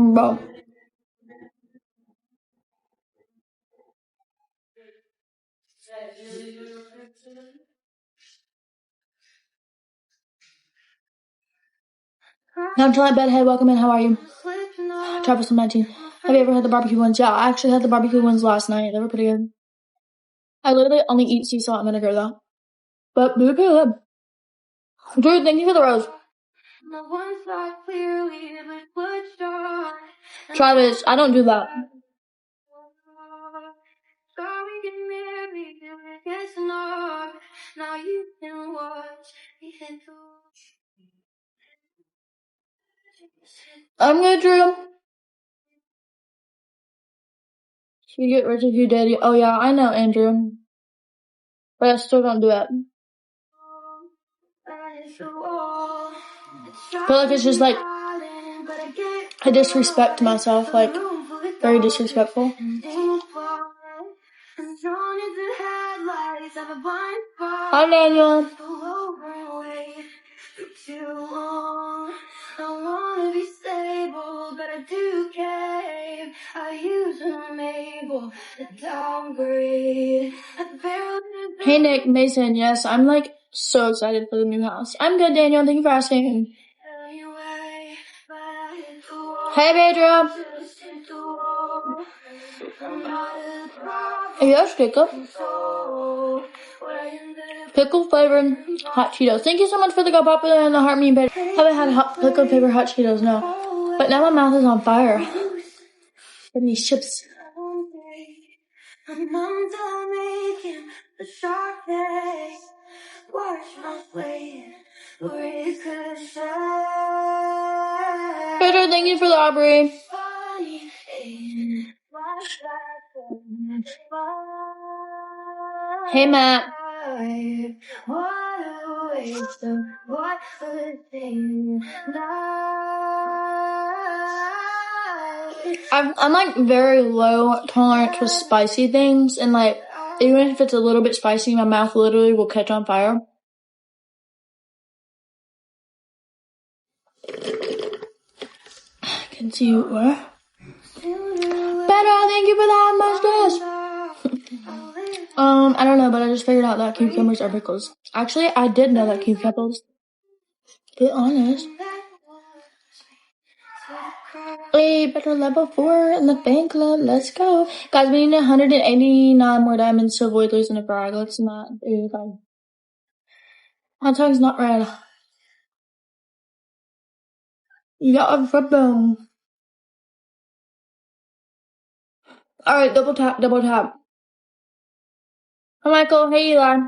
Bro. Now to my bed. Hey, welcome in. How are you? Travis 19. Have you ever had the barbecue ones? Yeah, I actually had the barbecue ones last night. They were pretty good. I literally only eat sea salt and vinegar though. But they're pretty good. Drew, thank you for the rose. Travis, I don't do that. I'm good, Drew. You get rich if you did. Oh yeah, I know, Andrew. But I still don't do it. I feel like it's just like a disrespect to myself, like very disrespectful. Hi, Daniel. Hey, Nick, Mason, yes, I'm like so excited for the new house. I'm good, Daniel. Thank you for asking. Hey, Pedro. Yes, Jacob. Pickle flavored hot Cheetos. Thank you so much for the go popular and the heart me page. Haven't had pickle flavored hot Cheetos, no. But now my mouth is on fire. Give me chips. Pedro, thank you for the Aubrey. Hey, Matt. I'm like very low tolerance with spicy things, and like even if it's a little bit spicy, my mouth literally will catch on fire. I can see you where. Better, thank you for that mustache. I don't know, but I just figured out that cucumbers are pickles. Actually, I did know that cucumbers. Be honest. Hey, better level 4 in the fan club. Let's go. Guys, we need 189 more diamonds to avoid losing a frag. Let's not do that. My tongue's not red. You got a flip them. Alright, double tap, double tap. Hi, Michael. Hey, Eli.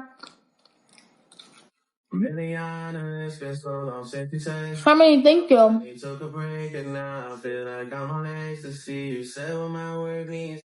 Really honest, been so long since you said. How many? Thank you. You took a break and now I feel like I'm on ecstasy. You said what my work needs.